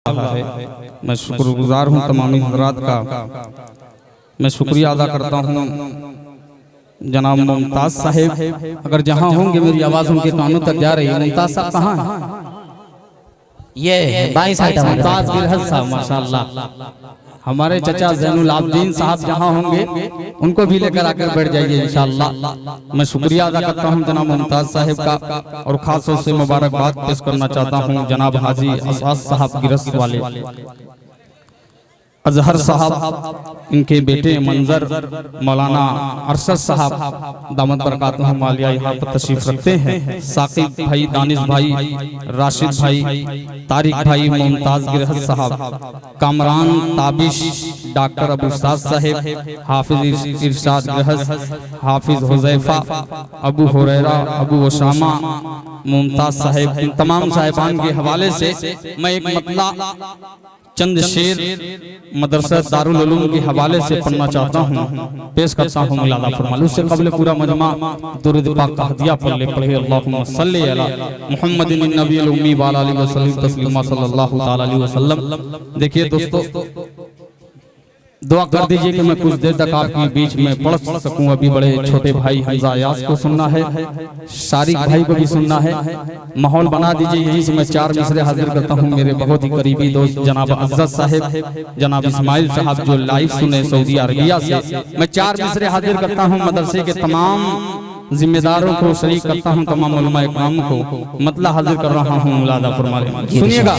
है। मैं शुक्रगुजार हूँ तमामी हज़रात का। मैं शुक्रिया अदा करता हूँ जनाब मुमताज़ साहिब, अगर जहाँ होंगे मेरी आवाज़ उनके कानों तक जा रही है। मुमताज़ साहब कहाँ हैं? ये बाई साइड मुमताज़ गिलहद साहब माशाअल्लाह। हमारे चचा ज़ैनुल आबदीन साहब जहाँ होंगे उनको भी लेकर आकर बैठ जाइए इंशाअल्लाह। मैं शुक्रिया अदा करता हूँ जनाब मुमताज़ साहिब का और ख़ास तौर से मुबारकबाद पेश करना चाहता हूँ जनाब हाजी असास साहब गिरस्त वाले, अजहर साहब, इनके बेटे मंजर, मौलाना अरशद साहब दामद बरकातुहु मालिया यहाँ पर तशरीफ रखते हैं। साकिब भाई, दानिश भाई, राशिद भाई, तारिक भाई, मुमताज़ गिरहद साहब, कामरान, ताबिश, डॉक्टर अबू साद साहिब, हाफिज इरशाद गिरहद, हाफिज हुज़ैफा, अबू हुरैरा, अबू उसामा, मुमताज़ साहिब, इन तमाम साहिबान के हवाले से मैं एक मतला चंद शेर मदरसा दारुल उलूम के हवाले से पढ़ना चाहता हूँ, पेश करता हूँ। मुलादा फरमाइए। उससे कबल पूरा मजमा दुरूद पाक का हदिया पढ़ ले। पढ़े अल्लाहुम्मा सल्ली अला मुहम्मदिन नबील उम्मी व अला आलिहि वसल्लम तस्लीमा सल्लल्लाहु तआला अलैहि वसल्लम। देखिए दोस्तों, दुआ कर दीजिए कि मैं कुछ देर तक आपके बीच में पढ़ सकूं। अभी बड़े छोटे भाई हमजा यास को सुनना है, शारिक भाई को भी सुनना है। माहौल बना दीजिए। यहीं से मैं 4 मिसरे हाजिर करता हूं। मेरे बहुत ही करीबी दोस्त जनाब अज़्ज़त साहिब, जनाब इस्माइल साहब जो लाइव सुने सऊदी अरबिया से, मैं 4 मिसरे हाजिर करता हूं। मदरसे के तमाम जिम्मेदारों को शरीक करता हूं, तमाम उलमा इकराम को मतला हाजिर कर रहा हूं। मुलादा फरमाइए। सुनिएगा,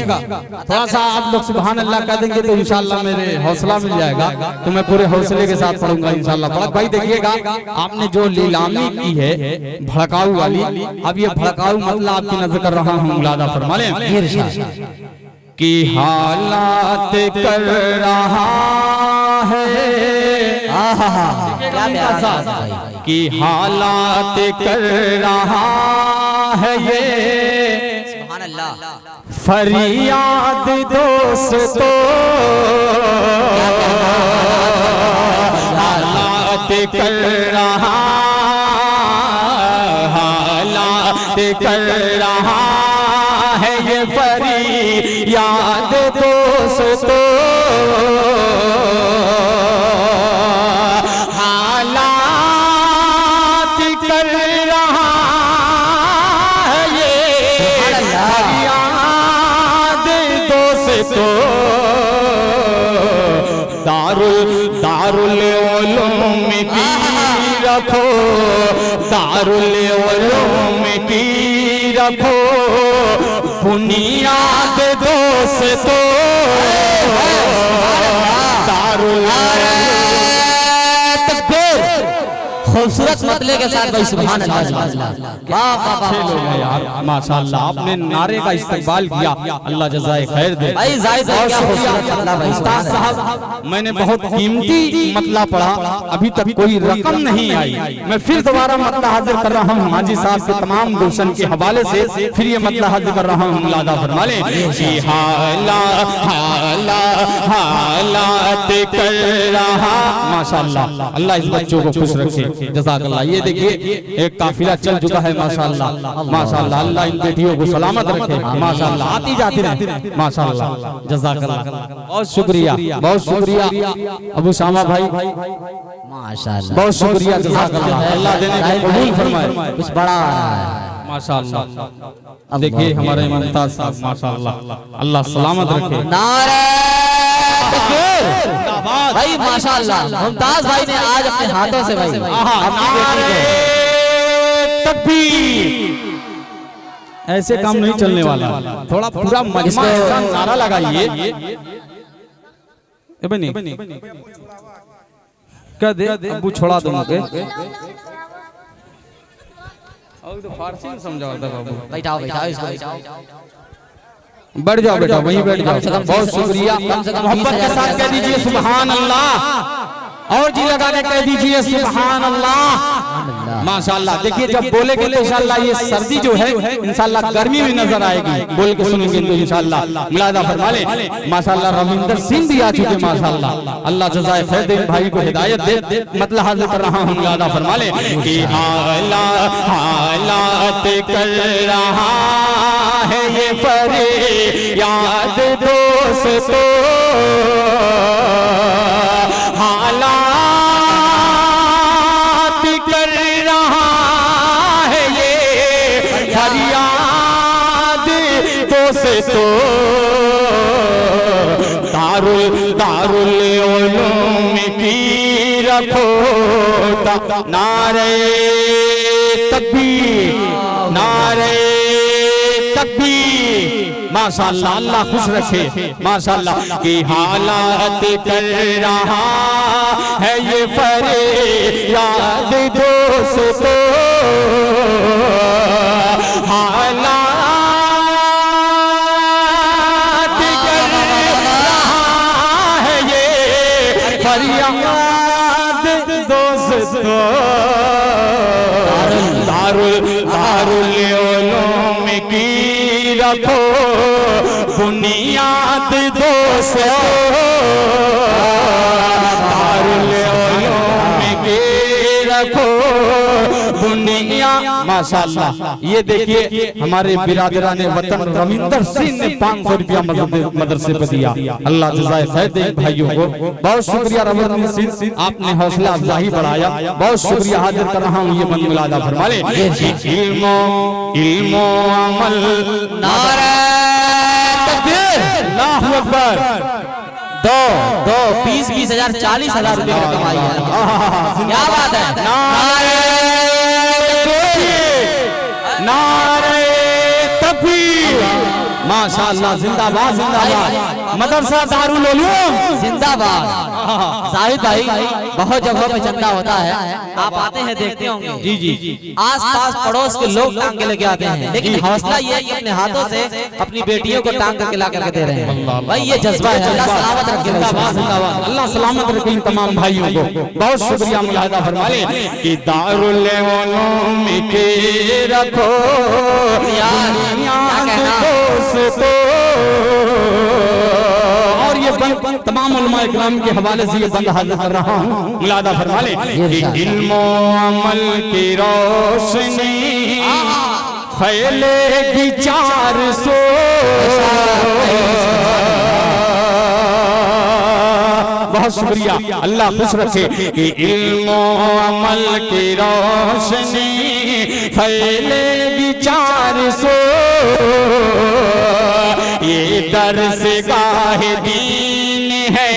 थोड़ा सा आप लोग सुभान अल्लाह कह देंगे तो इंशाअल्लाह मेरे हौसला मिल जाएगा, तो मैं पूरे हौसले के साथ पढ़ूंगा इंशाअल्लाह। बड़ा भाई देखिएगा, आपने जो लीलामी की है भड़काऊ वाली, अब ये भड़काऊ मतला आपकी नजर कर रहा हूं। मुलादा फरमाइए। कि हालात कर रहा है कि हालात कर रहा है ये फरियाद दोस्तों, हालात कर रहा, हालात कर रहा है ये फरियाद दोस्तों, दारुल उलूम की रखो, दारुल उलूम की रखो बुनियाद दोस्तों, दारुल खूबसूरत मतले के साथ भाई सुभान अल्लाह। यार माशाअल्लाह, आपने नारे का इस्तेमाल किया, अल्लाह जज़ाए खैर दे भाई। उस्ताद साहब, मैंने बहुत कीमती मतला पढ़ा, अभी तक कोई रकम नहीं आई। मैं फिर दोबारा मतला हाजिर कर रहा हूँ हाजी साहब के तमाम गुलशन के हवाले से, फिर ये मतला हाजिर कर रहा हूँ। मुलादा फरमाइए। हालात कर रहा, माशाअल्लाह, अल्लाह इस बच्चों को खुश रखे, जज़ाकल्लाह। ये देखिए एक काफिला चल चुका है माशाअल्लाह, माशाअल्लाह। अल्लाह इन बेटियों को सलामत रखे माशाअल्लाह, आती जाती रहे माशाअल्लाह, जज़ाकल्लाह। बहुत शुक्रिया, बहुत शुक्रिया अबू शामा भाई, माशाअल्लाह, बहुत शुक्रिया, जज़ाकल्लाह। अल्लाह देने को कबूल फरमाए। कुछ बड़ा आ रहा है माशाअल्लाह। देखिए हमारे मुमताज़ साहब माशाअल्लाह, अल्लाह सलामत रखे। नारे भाई माशाअल्लाह, मुमताज भाई ने आज अपने हाथों से भाई तकबीर, ऐसे काम नहीं चलने वाला। थोड़ा पूरा मजमा ऐसा नारा लगाइए। क्या दे अबू छोड़ा दो मुझे, तो फारसी में समझाओ बाबू। बैठाओ बैठाओ, बैठ जाओ बेटा, वहीं बैठ जाओ। बहुत शुक्रिया, मोहब्बत के साथ कह दीजिए सुभान अल्लाह, और जी लगा के कह दीजिए सुभान अल्लाह माशाअल्लाह। देखिए जब बोलेंगे तो इंशाअल्लाह ये सर्दी जो है इंशाअल्लाह गर्मी भी नजर आएगी, बोल के सुनेंगे तो इंशाअल्लाह। मुलादा फरमा ले माशाअल्लाह। रविंदर सिंह भी आ चुके माशाअल्लाह, अल्लाह जज़ाए खैर दे, भाई को हिदायत दे। मतलब हाजिर कर रहा हूँ। मुलादा फरमा ले कि हालात कर रहा है ये फरियाद दोस्तों, दोस्तों हालात कर रहा है ये फरियाद दोस्तों दारुल उलूम की रखो नारे तकबीर नारे तकबीर माशाअल्लाह अल्लाह खुश रखे माशाअल्लाह की हालात कर रहा है ये फरियाद दोस्तों हालात कर रहा है ये फरियाद दोस्तों दारुल उलूम की रखो बुनियाद दोस्तों दारुल उलूम की रखो बुनिया माशाअल्लाह। ये देखिए हमारे बिरादरान वतन रविंदर सिंह ने 500 रुपया मदरसे पे दिया। अल्लाह जज़ाए खैर दे भाइयों को। बहुत शुक्रिया रविंदर सिंह, आपने हौसला अफजाई बढ़ाया। बहुत शुक्रिया हाजिर कर रहा हूँ ये मन मिलादा फरमा ले। इल्मो अमल नारे तकबीर अल्लाहु अकबर। 20,000 40,000 रुपए की कमाई है। क्या बात है। नारे तकबीर माशाअल्लाह जिंदाबाद जिंदाबाद मदरसा दारुल उलूम जिंदाबाद। जाहिद भाई बहुत जगह पे चंदा होता है, आप आते हैं देखते होंगे। जी जी आस पास पड़ोस के लोग टांग के लेके आते हैं, लेकिन हौसला ये है कि अपने हाथों से अपनी बेटियों को टांग करके ला करके दे रहे हैं। भाई ये जज्बा है। अल्लाह सलामत रखे अल्लाह सलामत रखे इन तमाम भाइयों को। बहुत शुक्रिया मुलाहिदा फरमा ले कि दारुल उलूम के रखो दोस्तों। और ये तमाम उलमा इकराम के हवाले से ये बंद हाजिर कर रहा हूँ मुलाहिदा फरमा ले कि इल्मो अमल की रोशनी फैलेगी 400 बहुत शुक्रिया अल्लाह खुश रखे कि इल्मो अमल की रोशनी फैलेगी 400 ये दर्स गाहे दीन है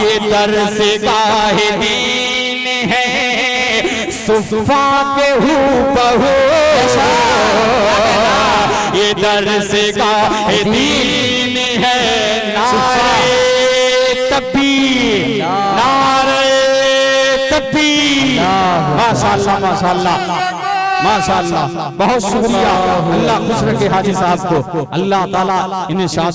ये दर्स गाहे दीन है सुफा के हूबहू ये दर्स गाहे दीन है नारे तकबीर नारे तकबीर माशाअल्लाह माशाअल्लाह माशाअल्लाह। बहुत शुक्रिया अल्लाह खुश रखे हाजी साहब को। अल्लाह ताला इन्हें शाद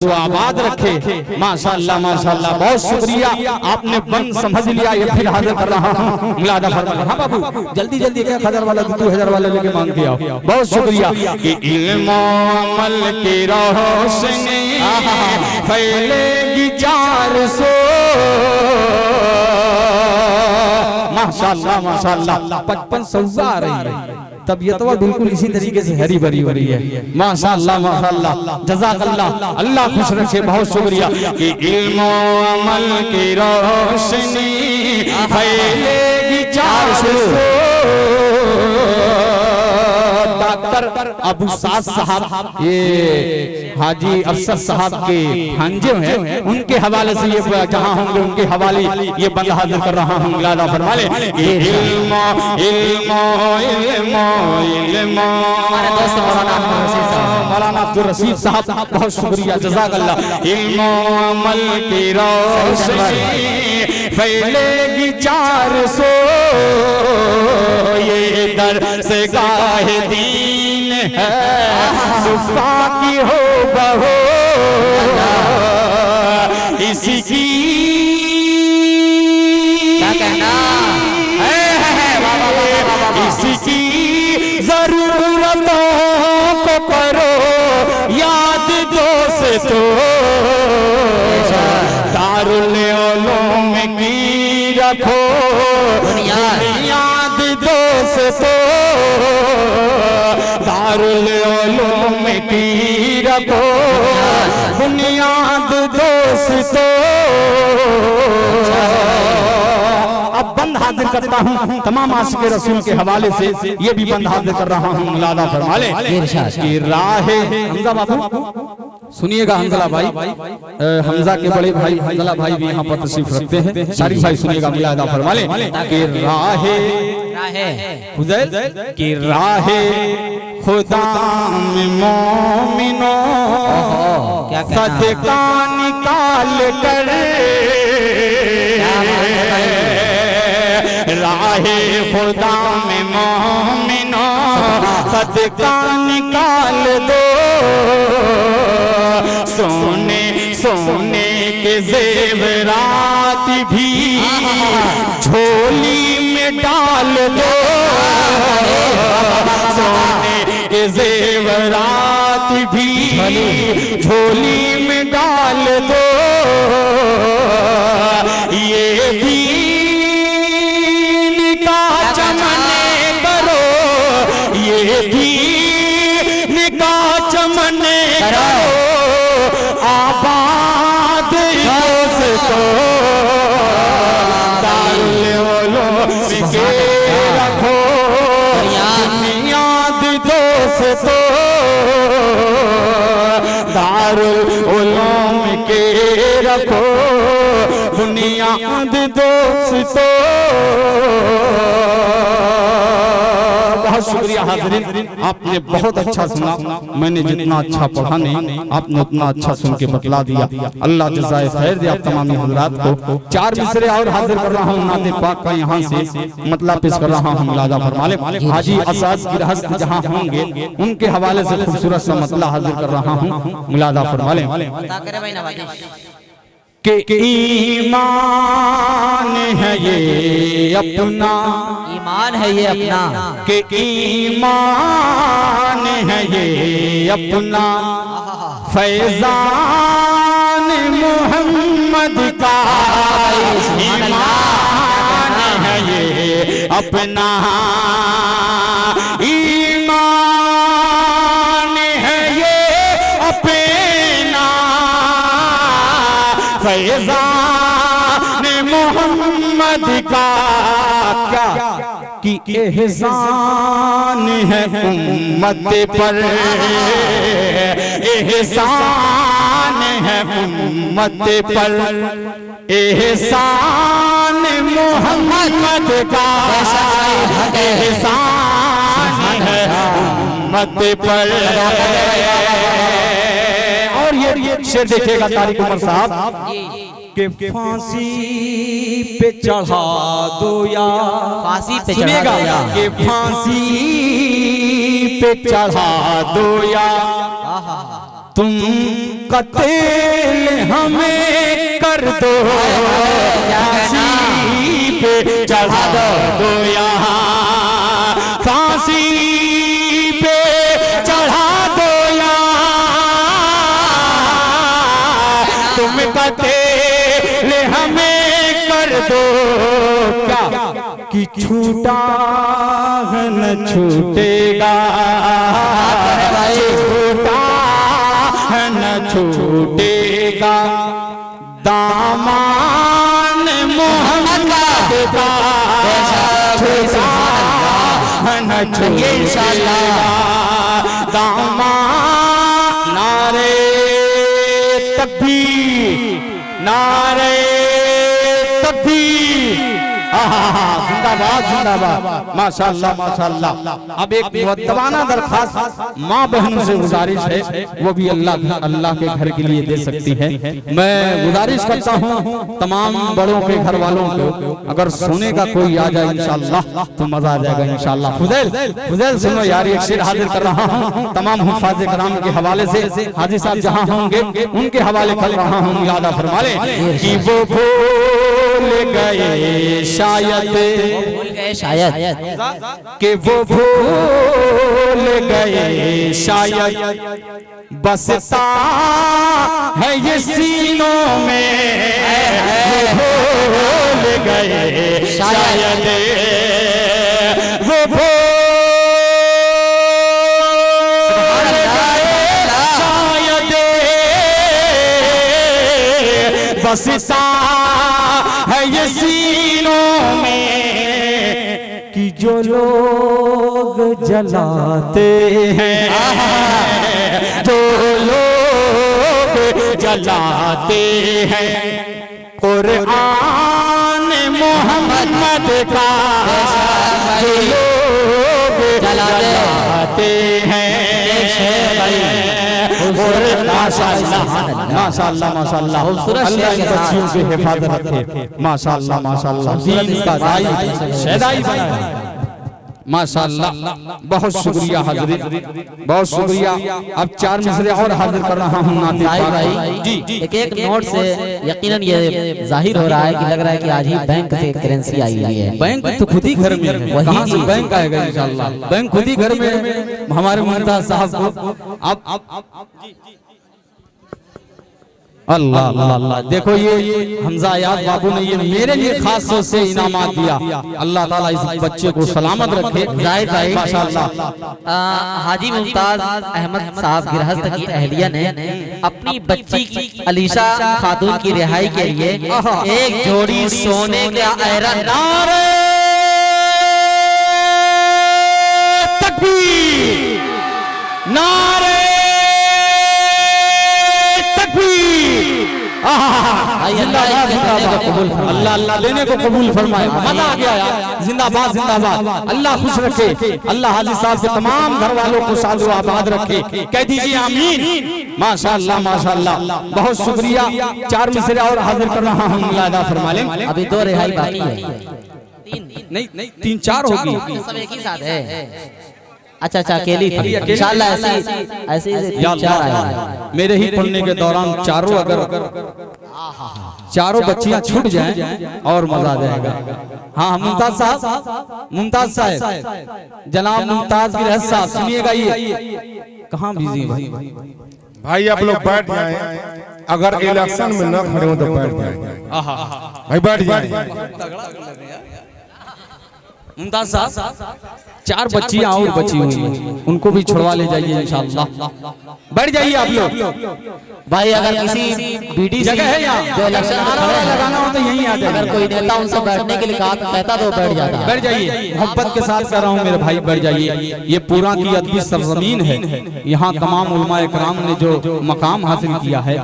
आबाद रखे माशाअल्लाह माशाअल्लाह। बहुत शुक्रिया आपने बंद समझ लिया। ये फिर हाजिर कर रहा हूँ मुलाहिदा फरमा। हाँ बाबू जल्दी जल्दी 1000 वाला 2000 वाला लेके मांग के आओ। बहुत शुक्रिया कि इल्मो अमल की रोशनी फैलेगी 400 माशाअल्लाह माशाअल्लाह। 55 सौदा आ रही है, तबीयत बिल्कुल इसी तरीके से हरी भरी हो रही है माशाअल्लाह माशाअल्लाह। जज़ाकल्लाह अल्लाह खुश रखे। बहुत शुक्रिया कि इल्मो अमल की रोशनी फैलेगी 400। डॉक्टर अबू साद साहब ये हाजी अफसर साहब के भांजे हैं, उनके हवाले से ये जहां होंगे उनके हवाले ये बंद हाजिर कर रहा हूं मुलाहिदा फरमा ले। इल्मो इल्मो इल्मो इल्मो हमारे दोस्त मौलाना अब्दुल रशीद साहब बहुत शुक्रिया जज़ाकल्लाह। इल्मो अमल की रोशनी फैलेगी 400 ये दर्स गाहे दीन है सुफा की हो बहो इसकी क्या कहना है इसकी जरूरतों को करो याद दोस्तों दारुल उलूम की रखो याद दोस्तों दारुल उलूम की रखो बुनियाद दोस्तों। अब बंद हाजिर करता हूँ तमाम आशिक़े रसूल के हवाले से, ये भी बंद हाजिर कर रहा हूँ। मुलादा फरमा ले कि राहे हमजा बाबू सुनिएगा, हमजा भाई, हमजा के बड़े भाई हमजा भाई भी यहाँ पर तशरीफ रखते हैं। शारिक भाई सुनिएगा, मुलादा फरमा ले कि राहे हुदैल की राहे खुदा में मोमिनो सदका निकाल कर, राहे खुदा में मोमिनो सदका निकाल दो। सोने सोने के जेवरात भी झोली में डाल दो। सोने के जेवरात भी झोली में डाल दो। ये दीन का चमन करो, ये दीन का चमन करो, आबाद दोस्तों। दारुल उलूम के रखो बुनियाद दोस्तों। दारुल उलूम के रखो बुनियाद दोस्तों। बहुत शुक्रिया हाज़रीन, आपने बहुत अच्छा सुना। मैंने जितना अच्छा पढ़ा नहीं, आपने उतना अच्छा सुन के बतला दिया। अल्लाह जज़ाए खैर दे आप तमामी हज़रात को। 4 मिसरे और हाजिर कर रहा हूँ नाते पाक का, यहाँ से मतलब पेश कर रहा हूँ। मुलादा फरमा ले हाजी असाद गिरहस्त जहाँ होंगे उनके हवाले से खूबसूरत सा मतला हाजिर कर रहा हूँ। मुलादा फरमा ले कि ईमान है ये अपना, ईमान है ये अपना, कि ईमान है ये अपना, फैजान मोहम्मद का ईमान है ये अपना, ईमान है ये अपना, फैजान मोहम्मद का क्या कि एहसान है उम्मत पर, एहसान है उम्मत पर, एहसान मोहम्मद का, एहसान है उम्मत पर। और ये शेर देखिएगा तारिक उमर साहब के फांसी पे चढ़ा दो या, फांसी पे सुनिएगा कि फांसी पे चढ़ा दो या, तुम कत्ल हमें कर दो, फांसी पे चढ़ा दो या, फांसी पे चढ़ा दो या, तुम कत्ल हमें कर दो। क्या कि छूटा है न छूटेगा, छूटा है न छूटेगा, दामान मोहम्मद का छूटा है न छूटेगा, दामान। नारे तकबीर, नारे तकबीर, जिंदाबाद जिंदाबाद, माशाअल्लाह माशाअल्लाह। अब एक मुअद्दबाना दरखास्त माँ बहनों से गुजारिश है, वो भी अल्लाह के घर के लिए दे सकती है। मैं गुजारिश करता हूँ तमाम बड़ों के घर वालों को, अगर सोने का कोई आ जाए इंशाअल्लाह तो मजा आ जाएगा इंशाअल्लाह। फुजैल सुनो यार, एक शेर हाजिर कर रहा हूँ तमाम हुफ़ाज़े कराम के हवाले से। हाजी साहब जहाँ होंगे उनके हवाले कर रहा हूँ। मुलादा फरमा ले कि वो भूल गए शायद, भूल गए शायद, कि वो भूल गए शायद, बसता है ये सीनों में, भूल गए शायद, वो भूल गए शायद, बसता है ये सीनों में कि जो लोग जलाते हैं, जो लोग जलाते हैं कुरान मोहम्मद का, जो लोग जलाते हैं। माशाअल्लाह माशाअल्लाह माशाअल्लाह, अल्लाह इन बच्चियों की हिफाजत रखे। माशाअल्लाह माशाअल्लाह, दीन का दाई शहदाई बनाए। माशाअल्लाह, बहुत शुक्रिया हजरत, बहुत शुक्रिया। अब 4 मिसरे और हाजिर कर रहा हूँ भाई जी। एक नोट से यकीनन ये जाहिर हो रहा है कि लग रहा है कि आज ही बैंक से करेंसी आई हुई है। बैंक तो खुद ही घर में है, कहाँ से बैंक आएगा? इंशाअल्लाह बैंक खुद ही घर में हमारे मुमताज साहब को। अब अल्लाह अल्लाह अल्लाह, देखो ये हमजा याद बाबू ने ये मेरे लिए खास तौर से इनामात दिया। अल्लाह ताला इस बच्चे को सलामत रखे। जाहिद भाई माशाअल्लाह, हाजी मुमताज अहमद साहब गिरहस्त की अहलिया ने अपनी बच्ची की अलीशा खातून की रिहाई के लिए एक जोड़ी सोने का आयरन, नारे तकबीर, नारे अल्लाह अल्लाह देने को कबूल फरमाए। मजा आ गया यार, जिंदाबाद जिंदाबाद। अल्लाह खुश रखे, अल्लाह हाजी साहब के तमाम घर वालों को सादो आबाद रखे। कह दीजिए आमीन। माशाअल्लाह माशाअल्लाह, बहुत शुक्रिया। 4 मिसरे और हाजिर कर रहा हूँ, अदा फरमा लें। अभी 2 रिहाई बाकी है। नहीं 3-4 होगी, सब एक ही साथ है। अच्छा अकेली थी इंशाअल्लाह, ऐसे ऐसे 4 आए। मेरे ही पढ़ने के दौरान चारों बच्चियां छूट जाएं और मजा आ जाएगा। हाँ मुमताज साहब, मुमताज साहब, जनाब मुमताज गिरहस्त साहब सुनिएगा। ये कहाँ बिजी है भाई? आप लोग बैठ जाएं, अगर इलेक्शन में न खड़े हो तो बैठ जाएं भाई, बैठ जाएं। मुमताज साहब 4 बच्चियां और बची हुई हैं, उनको भी छुड़वा ले जाइए इंशाअल्लाह। बैठ जाइए आप लोग भाई। अगर किसी बीडी जगह है यहाँ जो इलेक्शन लगाना हो तो यहीं आ जाए। अगर कोई नेता उनसे बैठने के लिए कहता तो बैठ जाता। बैठ जाइए, मोहब्बत के साथ कर रहा हूँ मेरे भाई, बैठ जाइए। ये पूरा की अदबी सरजमीन है। यहाँ तमाम उलमा इकराम ने जो मकाम हासिल किया है,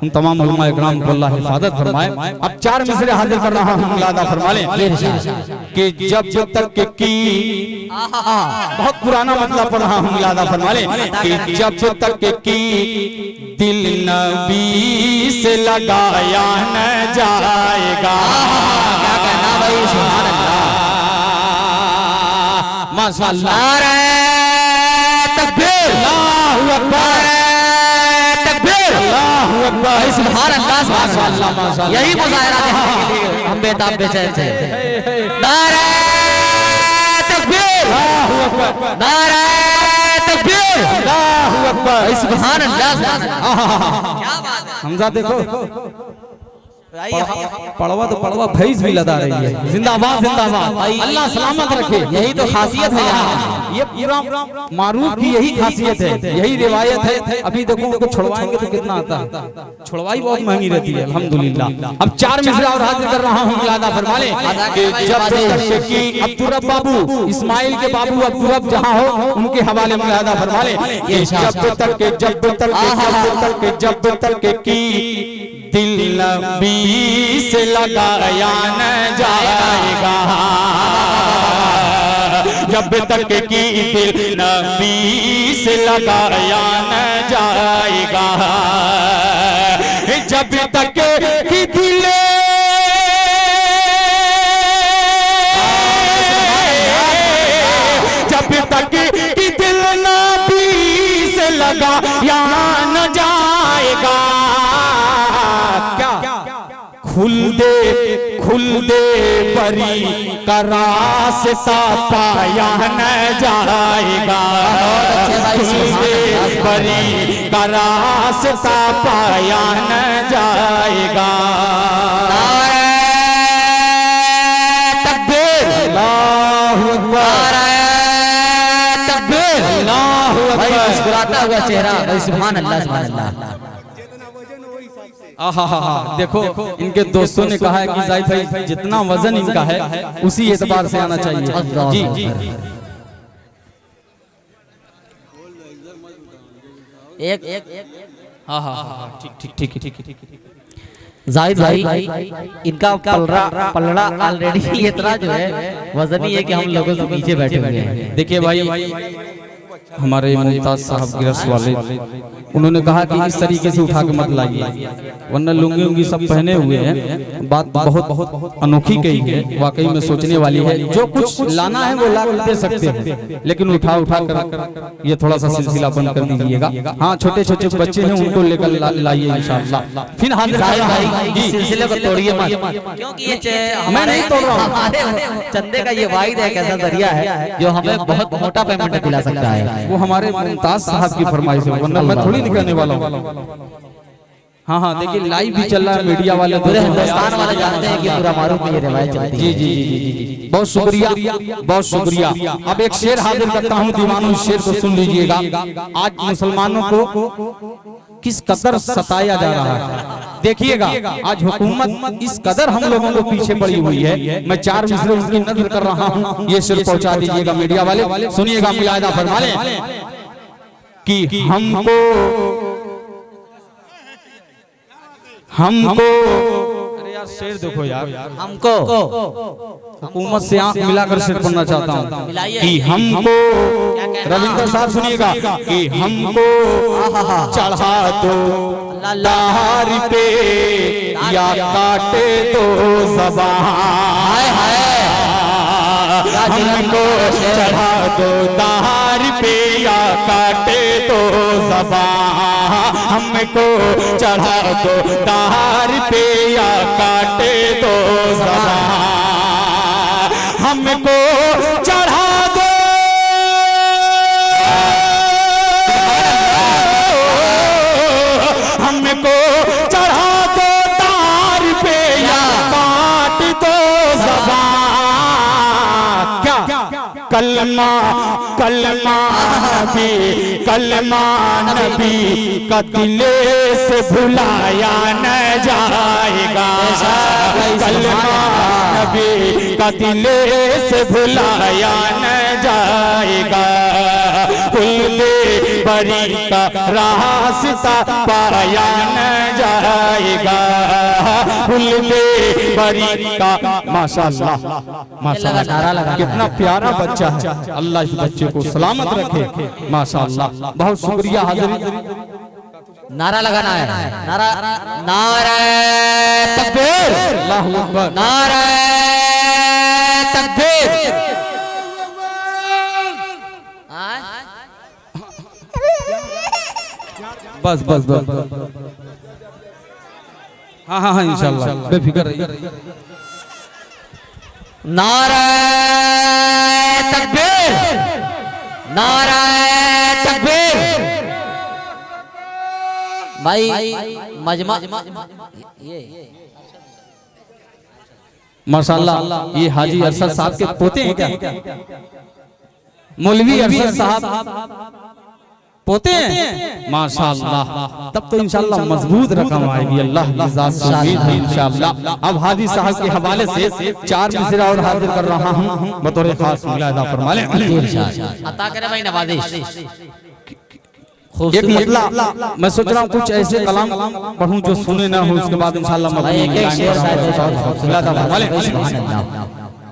उन तमाम उलमा इकराम को अल्लाह हिफाजत फरमाए। अब 4 मिसरे हाजिर कर रहा हूँ, अदा फरमा लें कि जब तक की, बहुत पुराना मतलब पढ़ रहा हूँ, अदा फरमा लें कि जब तक की दिल नबी से लगाया न जाएगा। क्या कहना भाई, सुभान अल्लाह माशाअल्लाह। तकबीर, अल्लाहु अकबर, तकबीर, अल्लाहु अकबर, सुभान अल्लाह, माशाअल्लाह माशाअल्लाह। यही मुजाहिरा देखने के लिए हम बेताब बेचैन थे। नारे तकबीर, अल्लाहु अकबर, नारे तकबीर, अल्लाहु अकबर, सुभान अल्लाह। क्या बात है हमजा, देखो पड़वा तो पड़वा भैंस भी लदा रही है। जिंदाबाद जिंदाबाद, अल्लाह सलामत रखे। यही तो खासियत है यहाँ। ये पूरा मारूफ की यही खासियत है, यही रिवायत है। अभी देखो उनको छुड़वाएंगे तो कितना आता है, छुड़वाई बहुत महंगी रहती है। अल्हम्दुलिल्लाह। अब 4 मिसरे और हाजिर कर रहा हूँ, अदा फरमा लें कि जब तक कि अब्दुर्रब बाबू, इस्माइल के बाबू अब्दुर्रब जहाँ हो उनके हवाले में अदा फरमा लें कि जब तक की दिल नबी से लगाया न जाएगा, जब तक की दिल नबी से लगाया न जाएगा, जब तक की दिल लगाया न जाएगा। खुल दे परी का रास्ता पाया न जाएगा, खुल दे परी का रास्ता पाया न जाएगा। तकबीर, अल्लाहु अकबर, तकबीर, अल्लाहु अकबर। मुस्कुराता हुआ चेहरा, सुभान अल्लाह, सुभान अल्लाह। आहा, देखो इनके दोस्तों ने कहा है कि जाहिद भाई जितना वजन इनका है उसी एतबार से आना चाहिए। जी जी एक हाँ हाँ हाँ ठीक ठीक ठीक ठीक ठीक। जाहिद भाई इनका पलड़ा ऑलरेडी इतना जो है वजन ही है कि हम लोगों से पीछे बैठे हुए हैं। देखिए भाई हमारे मुमताज साहब गिरस वाले उन्होंने कहा कि इस तरीके से उठा के मत लाइए, वरना लुंगी उंगी सब पहने हुए हैं। बात बहुत बहुत अनोखी कही है, वाकई में सोचने वाली है। जो कुछ लाना है वो ला कर दे सकते हैं, लेकिन उठा उठा कर ये थोड़ा सा सिलसिला बंद कर दीजिएगा। हाँ छोटे छोटे बच्चे हैं उनको लेकर लाइए इंशाअल्लाह। फिर भाई सिलसिले को तोड़िए मत, क्योंकि ये मैं नहीं तोड़ रहा हूँ। हमारे चंदे का ये वाहिद एक ऐसा जरिया है जो हमें बहुत मोटा पेमेंट दिला सकता है। वो हमारे मुमताज साहब की फरमाइश है, वरना मैं थोड़ी निकलने वाला हूँ। हाँ हाँ देखिए लाइव भी चल रहा है, मीडिया वाले पूरे हिंदुस्तान वाले जानते हैं कि पूरा मारूफ में ये रिवायत चलती है। जी जी जी जी जी बहुत शुक्रिया बहुत शुक्रिया। अब एक शेर हाजिर करता हूँ दीवानों, इस शेर को सुन लीजिएगा। आज मुसलमानों को किस कदर सताया जा रहा है देखिएगा। आज हुकूमत इस कदर हम लोगों को पीछे पड़ी हुई है। मैं 4 मिसरे उनकी नजर कर रहा हूँ, ये शेर पहुंचा दीजिएगा मीडिया वाले। सुनिएगा मुलाहिदा फरमा लें कि हमको अरे यार शेर देखो यार, हमको हुकूमत से आंख मिलाकर शेर पढ़ना चाहता हूँ कि हमको, रविंद्र साहब सुनिएगा, कि हमको चढ़ा दो दार पे या काटे दो ज़बान, हमको चढ़ा दो दार पे या काटे दो ज़बान, हमको चढ़ा दो दार पे या काटे दो ज़बान, हमको चढ़ा दो हमको चढ़ा दो तार पे या काट दो ज़बान। क्या कलमा कलमा कलमा नबी का दिले से भुलाया न जाएगा, कलमा नबी का दिले से भुलाया न जाएगा, खुले बरी का रास्ता पाया न जाएगा, खुले बरी का। माशाअल्लाह माशाअल्लाह कितना प्यारा बच्चा है, अल्लाह इस बच्चे को सलामत रखे। माशाअल्लाह बहुत शुक्रिया। हाजिर नारा लगाना है, नारा नारा तकबीर, अल्लाहू अकबर, नारा तकबीर। बस बस बस हाँ हाँ हाँ इंशाअल्लाह बेफिक्र रहिए। नारा तकबीर, नारा तकबीर। भाई मजमा ये माशाअल्लाह ये हाजी अरशद साहब के पोते हैं क्या? मौलवी अरशद साहब पोते हैं माशाअल्लाह। तब तो इंशाअल्लाह मजबूत रकम आएगी, अल्लाह की जात से उम्मीद है इंशाअल्लाह। अब हाजी साहब के हवाले से 4 मिसरा और हाजिर कर रहा हूं, बतौर खास मुलाहिदा फरमा लें। अता करे भाई नवाजिश। एक मतलब मैं सोच रहा हूँ कुछ ऐसे कलाम पढ़ूं जो सुने ना हो, उसके बाद इंशाअल्लाह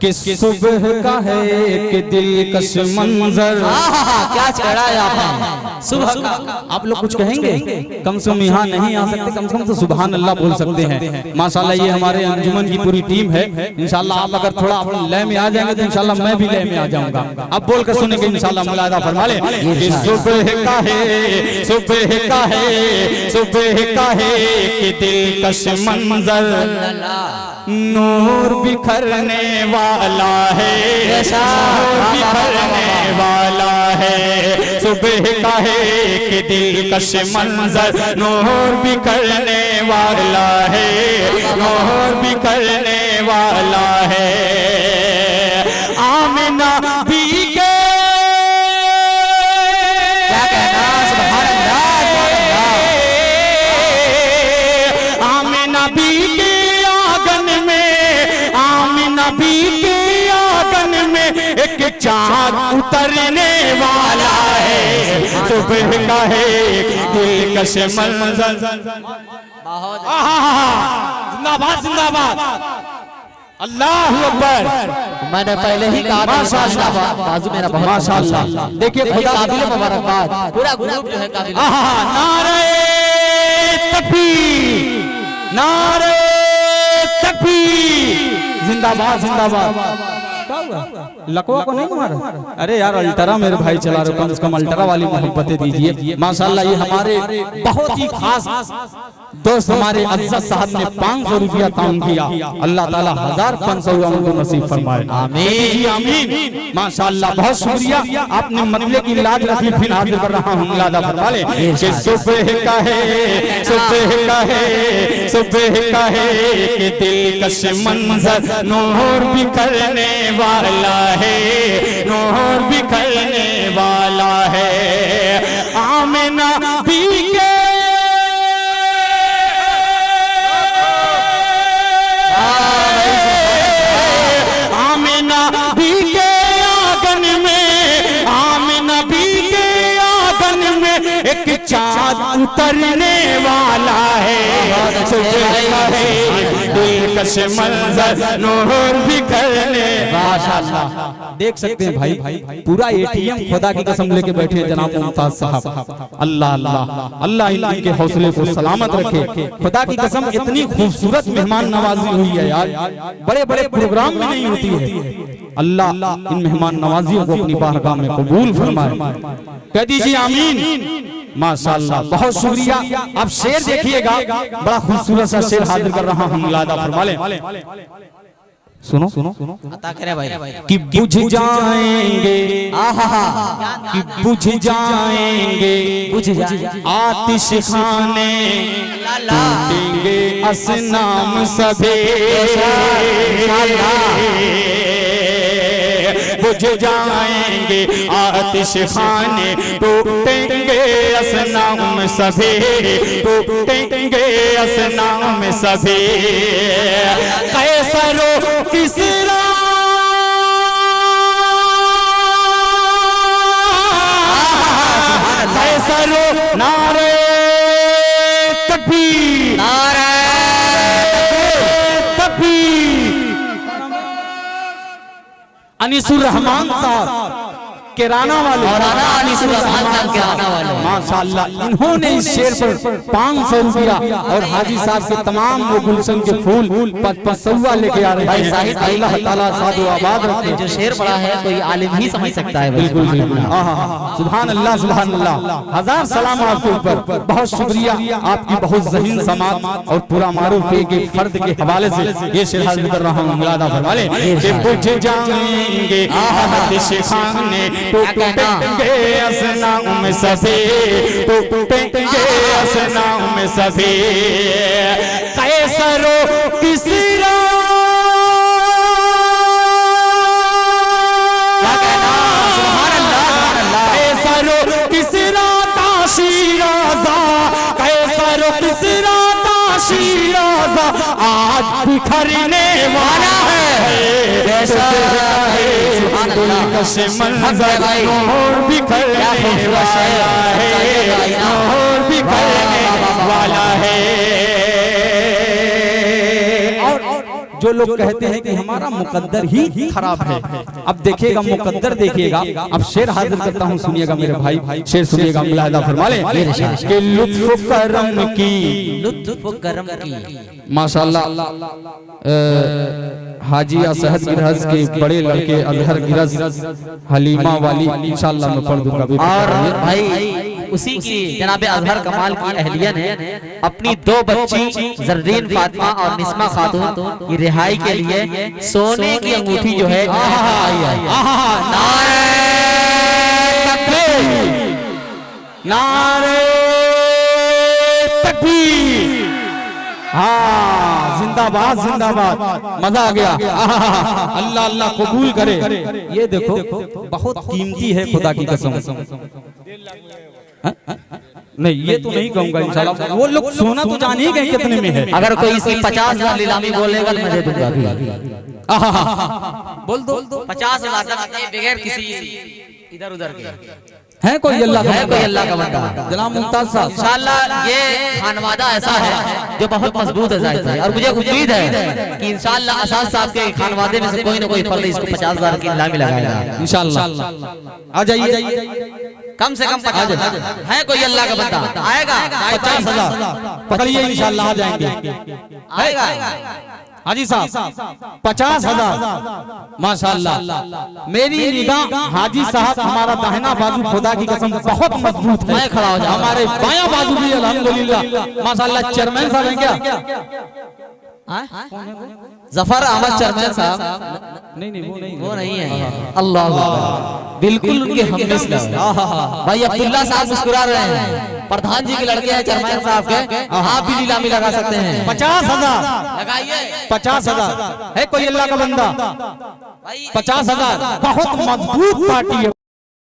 कि सुबह का है कि दिलकश मंजर। क्या चढ़ा है आपने सुबह का। आप लोग कुछ कहेंगे? कम से कम यहाँ नहीं आ सकते, कम से कम तो सुभान अल्लाह बोल सकते हैं। माशाल्लाह ये हमारे अंजुमन की पूरी टीम है। इंशाल्लाह आप अगर थोड़ा लय में आ जाएंगे तो इंशाल्लाह मैं भी लय में आ जाऊंगा। अब बोल कर सुनेंगे इंशाल्लाह मुलाहिदा फरमा ले कि सुबह का है, सुबह का है, सुबह का है कि दिलकश मंजर, नूर बिखरने वाला है, नूर बिखरने वाला है। सुबह का है कि दिलकश मंजर, नूर बिखरने वाला है, नूर बिखरने वाला है। आमिना भी के क्या कहना, सुभान अल्लाह, सुबह का है दिलकश मंजर। जिंदाबाद जिंदाबाद, अल्लाह अकबर। मैंने पहले ही कहा माशाअल्लाह, बाजू मेरा बहुत माशाअल्लाह। देखिए खुदा काबिल मुबारकबाद, पूरा ग्रुप जो है काबिल। नारे तकबीर, नारे तकबीर, जिंदाबाद जिंदाबाद। लकवा को नहीं मारा? अरे यार अल्टरा मेरे भाई चला रहे, कम से कम अल्टरा वाली मोहब्बतें दीजिए। माशाल्लाह ये हमारे बहुत ही खास दोस्त हमारे अज़्ज़त साहब ने 500 रुपया ताउन किया। अल्लाह ताला 1500 उनको नसीब फरमाए, आमीन जी आमीन। माशाल्लाह बहुत शुक्रिया, आपने मतले की लाज रखी। फिर हाजिर कर रहा हूँ लादा फरमा ले कि सुबह का है, सुबह का है, सुबह का है कि दिलकश मंजर नूर भी करने वाला है, नूर भी करने वाला है। आमिना भी के आमिना भी के आंगन में, आमिना भी के आंगन में एक चाँद उतरने वाला है। सुबह का है दिलकश मंजर नूर भी करने। माशाअल्लाह देख सकते हैं भाई, पूरा एटीएम खुदा की कसम लेके बैठे हैं जनाब मुमताज साहब। अल्लाह अल्लाह अल्लाह इनके हौसले को सलामत रखे। खुदा की कसम इतनी खूबसूरत मेहमान नवाजी हुई है यार, बड़े बड़े प्रोग्राम में नहीं होती है। अल्लाह इन मेहमान नवाजियों को अपनी बारगाह में कबूल फरमाए, कह दीजिए आमीन। माशाअल्लाह बहुत शुक्रिया। अब शेर देखिएगा, बड़ा खूबसूरत सा शेर हाजिर कर रहा हूँ, लादा फरमा ले। सुनो सुनो अता करे भाई कि बुझ जाएंगे, कि बुझ जाएंगे, बुझ जाएंगे आतिश खाने, टूटेंगे असनाम सभी। बुझ जाएंगे आतिश खाने, टूटेंगे असनाम सभी, टूटेंगे असनाम सभी। कैसरो किसरा कैसरो नारे तकबीर, नारे तकबीर। अनीसुर रहमान साहब किराना वाले, माशाअल्लाह इन्होंने इस शेर पर 500 रुपया और हाजी साहब के तमाम वो गुलशन के फूल 500 लेके आ रहे हैं। अल्लाह ताला सादो आबाद रखे। जो शेर पढ़ा है कोई आलिम ही समझ सकता है। बिल्कुल बिल्कुल, सुभान अल्लाह सुभान अल्लाह। हजार सलाम आपके ऊपर, बहुत शुक्रिया आपकी बहुत ज़हीन समात और पूरा मारूफ के फर्द के हवाले से ये शेर हाजिर कर रहा हूँ। मुलादा फरमा ले कि बुझ जाएंगे आतिश खाने, टूटेंगे असनाम सभी, टूटेंगे असनाम सभी। कैसरो किसरा कैसरो किसरा का शीराज़ा, कैसरो किसरा का शीराज़ा आज बिखरने वाला है। दिलकश मंजर नूर बिखरने वाला है, नूर बिखरने वाला है। जो लोग कहते हैं कि हमारा मुकद्दर ही खराब है, अब देखिएगा मुकद्दर देखिएगा। अब शेर हाजिर करता हूँ, सुनिएगा मेरे भाई, शेर सुनिएगा। मुलाहिदा फरमा ले कि लुत्फ करम की, लुत्फ करम की। माशाअल्लाह हाजी असहद गिरहज के बड़े लड़के अजहर गिरहज हलीमा वाली इंशाअल्लाह मैं पढ़ दूंगा। और भाई उसी की जनाब अजहर कमाल की अहलिया ने अपनी 2 बच्ची जर्रीन फातिमा और निस्मा खातून की रिहाई के लिए सोने की अंगूठी जो है नारे तकबीर, नारे तकबीर। हाँ जिंदाबाद जिंदाबाद, मजा आ गया। अल्लाह अल्लाह कबूल करे। ये देखो बहुत कीमती है खुदा की कसम। नहीं ये तो नहीं कहूंगा इंशाल्लाह, वो लोग सोना तो जान ही गए कितने में है। अगर कोई इसकी 50,000 नीलामी बोलेगा मैं दे दूंगा। बोल दो 50,000 बगैर किसी इधर उधर के। है कोई अल्लाह का है कोई अल्लाह का बंदा। जनाब मुमताज साहब, इंशाअल्लाह ये खानवादा ऐसा है जो बहुत मजबूत है जाहिर है, और मुझे उम्मीद है कि इंशाअल्लाह आसाद साहब के खानवादे में से कोई ना कोई फर्द इसको 50,000 की इनामी लगाएगा इंशाअल्लाह। आ जाइए, कम से कम 50,000। है कोई अल्लाह का बंदा आएगा 50,000 पकड़िए, इंशाअल्लाह आ जाएंगे। आएगा। हाजी साहब 50,000 माशाअल्लाह। मेरी निगाह हाजी साहब हमारा दाहिना बाजू खुदा की कसम बहुत मजबूत है, मैं खड़ा हो जाऊं। हमारे बायां बाजू भी अल्हम्दुलिल्लाह माशाअल्लाह। चेयरमैन साहब हैं क्या? जफर अहमद चेयरमैन साहब नहीं वो नहीं है। अल्लाह बिल्कुल उनके हम मिस्ल भाई अब्दुल्ला साहब मुस्कुरा रहे हैं, प्रधान जी के लड़के हैं चेयरमैन साहब के, आप भी नीलामी लगा सकते हैं। 50,000 लगाइए। 50,000 है कोई अल्लाह का बंदा? 50,000 बहुत मजबूत पार्टी है।